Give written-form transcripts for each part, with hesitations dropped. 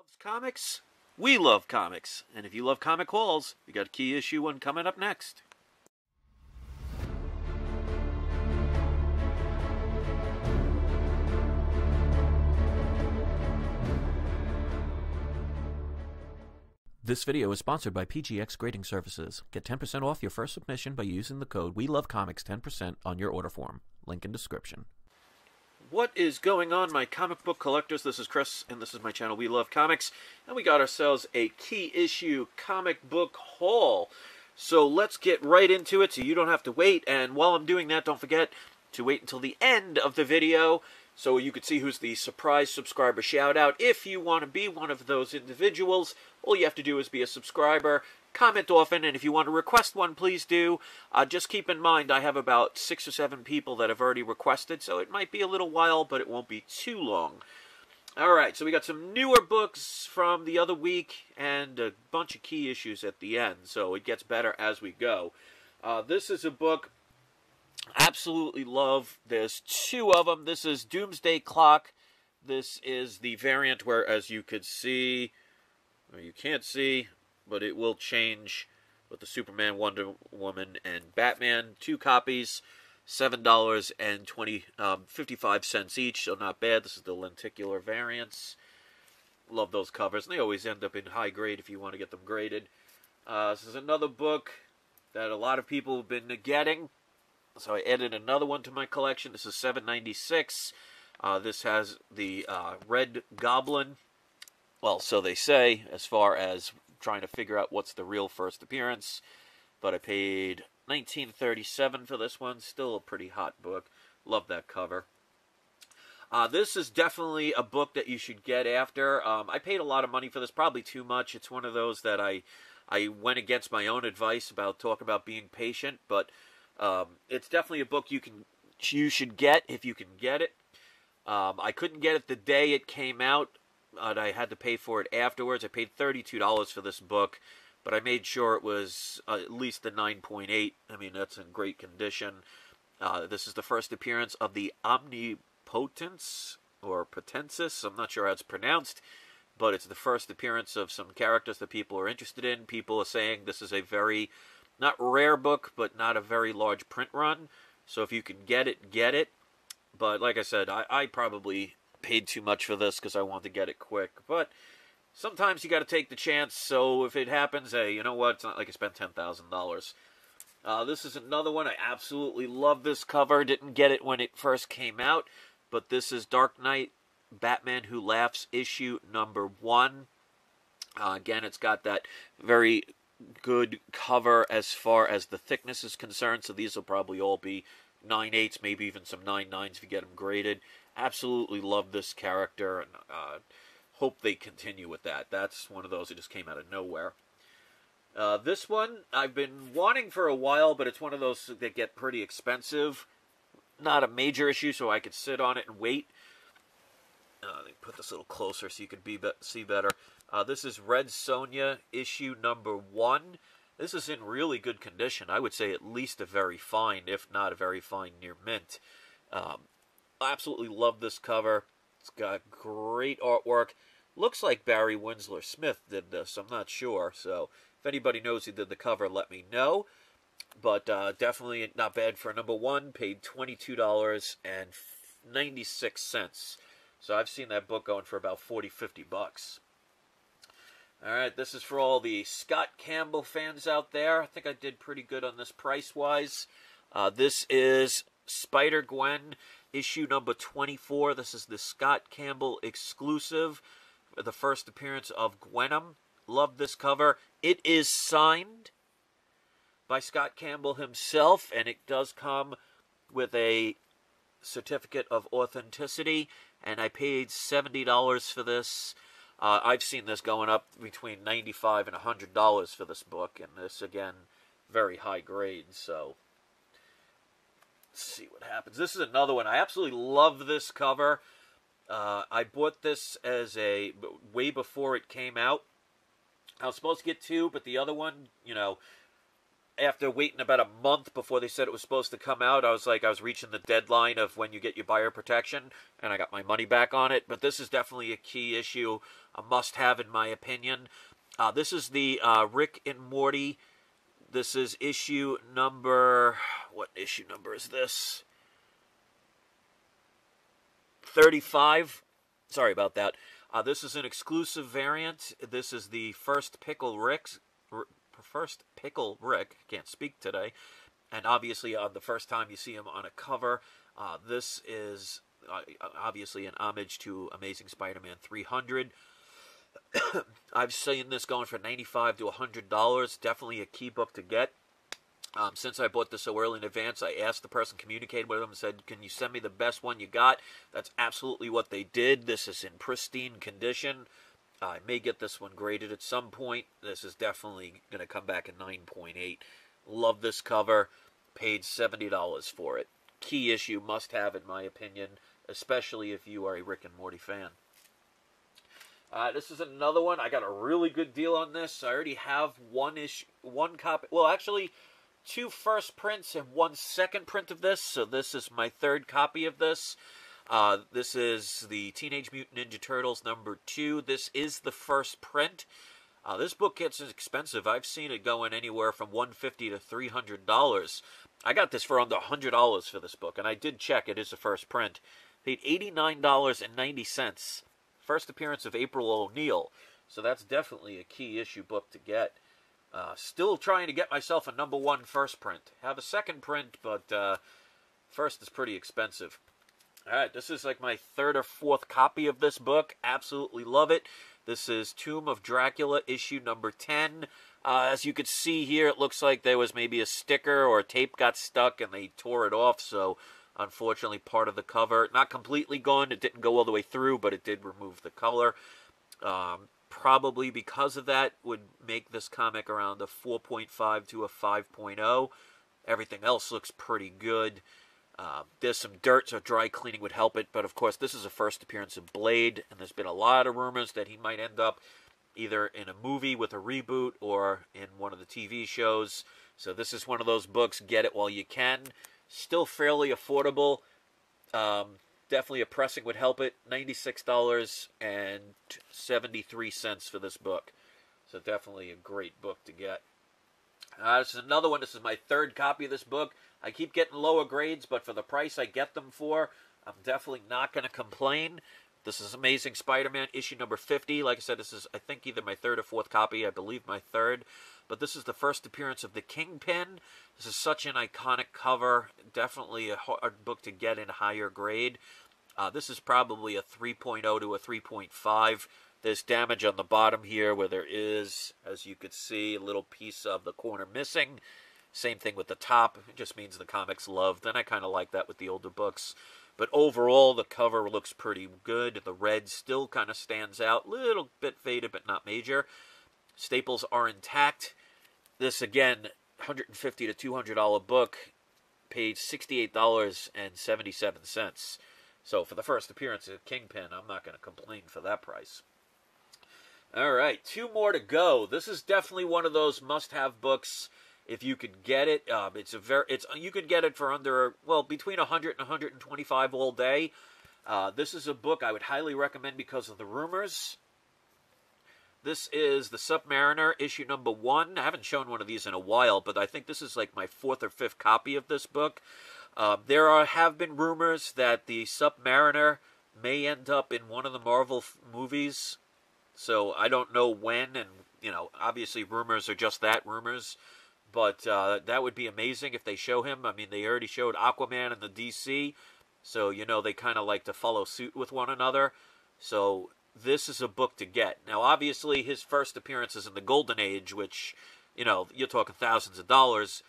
Loves comics? We love comics. And if you love comic hauls, we got a key issue one coming up next. This video is sponsored by PGX Grading Services. Get 10% off your first submission by using the code WeLoveComics10% on your order form. Link in description. What is going on, my comic book collectors? This is Chris, and this is my channel, We Love Comics. And we got ourselves a key issue comic book haul. So let's get right into it so you don't have to wait. And while I'm doing that, don't forget to wait until the end of the video so you can see who's the surprise subscriber shout out. If you want to be one of those individuals, all you have to do is be a subscriber, comment often, and if you want to request one, please do. Just keep in mind, I have about 6 or 7 people that have already requested, so it might be a little while, but it won't be too long. Alright, so we got some newer books from the other week, and a bunch of key issues at the end, so it gets better as we go. This is a book absolutely love. There's 2 of them. This is Doomsday Clock. This is the variant where, as you could see, or you can't see, but it will change with the Superman, Wonder Woman, and Batman. 2 copies, $7.55 each, so not bad. This is the lenticular variants. Love those covers, and they always end up in high grade if you want to get them graded. This is another book that a lot of people have been getting, so I added another one to my collection. This is $7.96. This has the Red Goblin. Well, so they say, as far as trying to figure out what's the real first appearance. But I paid $19.37 for this one. Still a pretty hot book. Love that cover. This is definitely a book that you should get after. I paid a lot of money for this, probably too much. It's one of those that I went against my own advice about talking about being patient, but it's definitely a book you should get if you can get it. I couldn't get it the day it came out. I had to pay for it afterwards. I paid $32 for this book, but I made sure it was at least the 9.8. I mean, that's in great condition. This is the first appearance of the Omnipotence, or Potensis. I'm not sure how it's pronounced, but it's the first appearance of some characters that people are interested in. People are saying this is a very, not rare book, but not a very large print run. So if you can get it, get it. But like I said, I probably paid too much for this because I wanted to get it quick. But sometimes you got to take the chance. So if it happens, hey, you know what? It's not like I spent $10,000. This is another one. I absolutely love this cover. Didn't get it when it first came out, but this is Dark Knight, Batman Who Laughs, issue number 1. Again, it's got that very good cover as far as the thickness is concerned. So these will probably all be 9/8, maybe even some 9/9s if you get them graded. Absolutely love this character, and hope they continue with that. That's one of those that just came out of nowhere. This one I've been wanting for a while, but it's one of those that get pretty expensive. Not a major issue, so I could sit on it and wait. Let me put this a little closer so you can see better. This is Red Sonja, issue number 1. This is in really good condition. I would say at least a very fine, if not a very fine, near mint. Absolutely love this cover. It's got great artwork. Looks like Barry Winslow Smith did this. I'm not sure. So if anybody knows who did the cover, let me know. But definitely not bad for number 1. Paid $22.96. So I've seen that book going for about $40-50. Alright, this is for all the Scott Campbell fans out there. I think I did pretty good on this price-wise. This is Spider-Gwen, issue number 24. This is the Scott Campbell exclusive, the first appearance of Gwenom. Love this cover. It is signed by Scott Campbell himself, and it does come with a certificate of authenticity, and I paid $70 for this. I've seen this going up between $95 and $100 for this book, and this, again, very high grade, so let's see what happens. This is another one. I absolutely love this cover. I bought this as way before it came out. I was supposed to get 2, but the other one, you know, after waiting about a month before they said it was supposed to come out, I was reaching the deadline of when you get your buyer protection, and I got my money back on it. But this is definitely a key issue. a must-have in my opinion. This is the Rick and Morty. This is issue number... What issue number is this? 35. Sorry about that. This is an exclusive variant. This is the first Pickle Rick. Can't speak today. And obviously, the first time you see him on a cover, this is obviously an homage to Amazing Spider-Man 300. I've seen this going for $95 to $100. Definitely a key book to get. Since I bought this so early in advance, I asked the person, communicated with them, and said, can you send me the best one you got? That's absolutely what they did. This is in pristine condition. I may get this one graded at some point. This is definitely going to come back at 9.8. Love this cover. Paid $70 for it. Key issue, must have in my opinion, especially if you are a Rick and Morty fan. This is another one. I got a really good deal on this. I already have one copy. Well, actually, 2 first prints and 1 second print of this. So this is my 3rd copy of this. This is the Teenage Mutant Ninja Turtles #2. This is the first print. This book gets expensive. I've seen it going anywhere from $150 to $300. I got this for under $100 for this book, and I did check. It is a first print. Paid $89.90. First appearance of April O'Neil. So that's definitely a key issue book to get. Still trying to get myself a #1 first print. Have a second print, but first is pretty expensive. Alright, this is like my 3rd or 4th copy of this book. Absolutely love it. This is Tomb of Dracula, issue number 10. As you can see here, it looks like there was maybe a sticker or a tape got stuck and they tore it off, so unfortunately part of the cover, not completely gone, it didn't go all the way through, but it did remove the color. Probably because of that would make this comic around a 4.5 to a 5.0. Everything else looks pretty good. There's some dirt, so dry cleaning would help it. But, of course, this is a first appearance of Blade, and there's been a lot of rumors that he might end up either in a movie with a reboot or in one of the TV shows. So this is one of those books, get it while you can. Still fairly affordable. Definitely a pressing would help it. $96.73 for this book. So definitely a great book to get. This is another one. This is my 3rd copy of this book. I keep getting lower grades, but for the price I get them for, I'm definitely not going to complain. This is Amazing Spider-Man, issue number 50. Like I said, this is, I think, either my 3rd or 4th copy. I believe my 3rd. But this is the first appearance of the Kingpin. This is such an iconic cover. Definitely a hard book to get in higher grade. This is probably a 3.0 to a 3.5. There's damage on the bottom here where there is, as you could see, a little piece of the corner missing. Same thing with the top. It just means the comic's loved, and I kind of like that with the older books. But overall, the cover looks pretty good. The red still kind of stands out. Little bit faded, but not major. Staples are intact. This, again, $150 to $200 book. Paid $68.77. So for the first appearance of Kingpin, I'm not going to complain for that price. All right, 2 more to go. This is definitely one of those must-have books. If you could get it, you could get it for under, well, between $100 and $125 all day. This is a book I would highly recommend because of the rumors. This is the Submariner, issue number 1. I haven't shown one of these in a while, but I think this is like my 4th or 5th copy of this book. There have been rumors that the Submariner may end up in one of the Marvel movies. So I don't know when, and, you know, obviously rumors are just that, rumors. But that would be amazing if they show him. I mean, they already showed Aquaman in the DC. So, you know, they kind of like to follow suit with one another. So this is a book to get. Now, obviously, his first appearance is in the Golden Age, which, you know, you're talking thousands of dollars.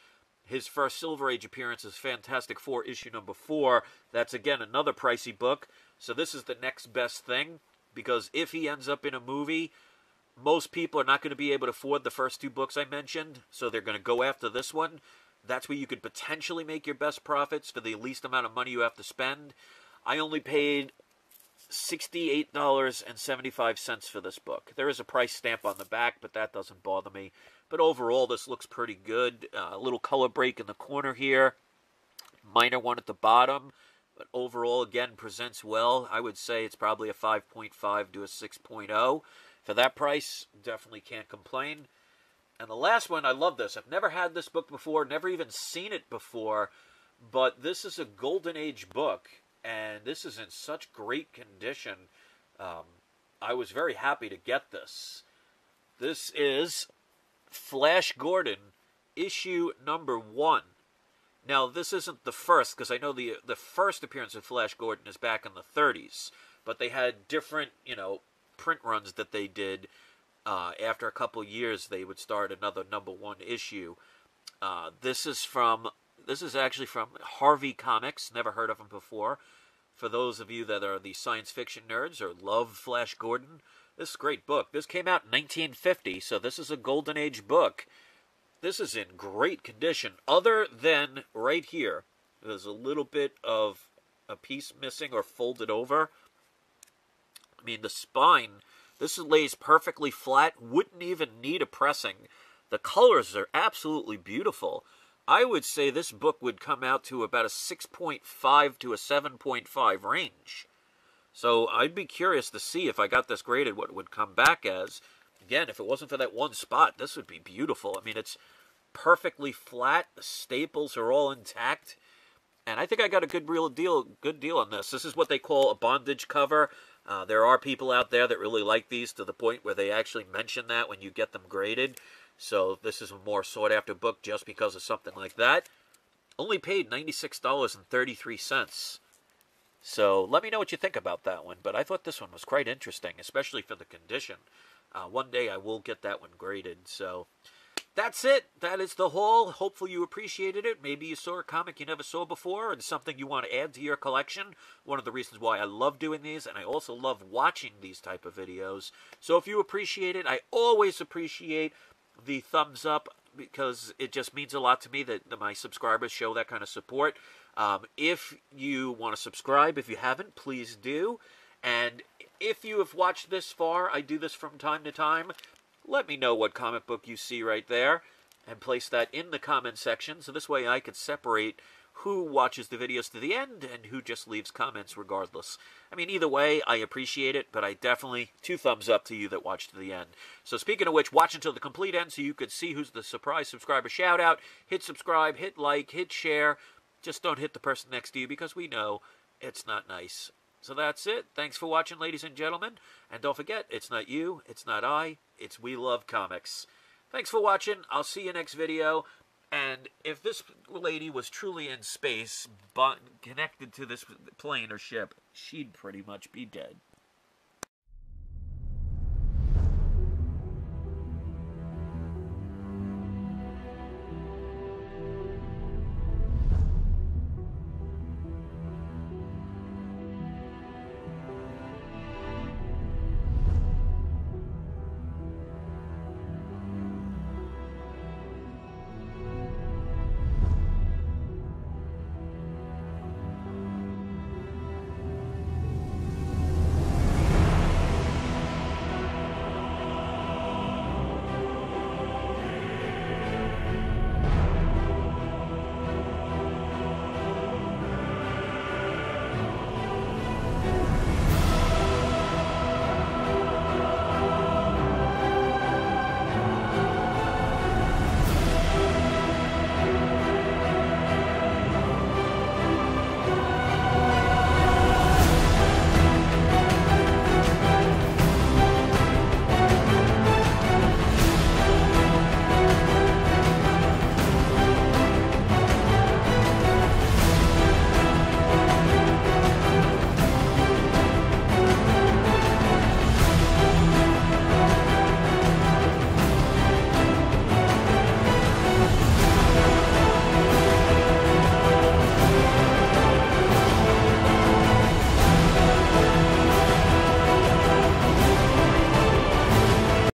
His first Silver Age appearance is Fantastic Four, issue number 4. That's, again, another pricey book. So this is the next best thing. Because if he ends up in a movie, most people are not going to be able to afford the first 2 books I mentioned, so they're going to go after this one. That's where you could potentially make your best profits for the least amount of money you have to spend. I only paid $68.75 for this book. There is a price stamp on the back, but that doesn't bother me. But overall, this looks pretty good. A little color break in the corner here. Minor one at the bottom. But overall, again, presents well. I would say it's probably a 5.5 to a 6.0. For that price, definitely can't complain. And the last one, I love this. I've never had this book before, never even seen it before, but this is a Golden Age book, and this is in such great condition. I was very happy to get this. This is Flash Gordon, issue number 1. Now, this isn't the first, because I know the first appearance of Flash Gordon is back in the 30s, but they had different, print runs that they did. After a couple years, they would start another number 1 issue. This is actually from Harvey Comics. Never heard of them before. For those of you that are the science fiction nerds or love Flash Gordon, this is a great book. This came out in 1950, so this is a Golden Age book. This is in great condition, other than right here. There's a little bit of a piece missing or folded over. I mean, the spine, this lays perfectly flat, wouldn't even need a pressing. The colors are absolutely beautiful. I would say this book would come out to about a 6.5 to a 7.5 range. So I'd be curious to see if I got this graded what it would come back as. Again, if it wasn't for that one spot, this would be beautiful. I mean, it's perfectly flat. The staples are all intact. And I think I got a good deal on this. This is what they call a bondage cover. There are people out there that really like these to the point where they actually mention that when you get them graded. So this is a more sought-after book just because of something like that. Only paid $96.33. So let me know what you think about that one. But I thought this one was quite interesting, especially for the condition. One day I will get that one graded. So that's it. That is the haul. Hopefully you appreciated it. Maybe you saw a comic you never saw before and something you want to add to your collection. One of the reasons why I love doing these, and I also love watching these type of videos. So if you appreciate it, I always appreciate the thumbs up, because it just means a lot to me that my subscribers show that kind of support. If you want to subscribe, if you haven't, please do. And if you have watched this far, I do this from time to time. Let me know what comic book you see right there and place that in the comment section, so this way I can separate who watches the videos to the end and who just leaves comments regardless. I mean, either way, I appreciate it, but I definitely 2 thumbs up to you that watch to the end. So speaking of which, watch until the complete end so you could see who's the surprise subscriber shout out. Hit subscribe, hit like, hit share. Just don't hit the person next to you because we know it's not nice. So that's it. Thanks for watching, ladies and gentlemen. And don't forget, it's not you, it's not I, it's We Love Comics. Thanks for watching. I'll see you next video. And if this lady was truly in space, but connected to this plane or ship, she'd pretty much be dead.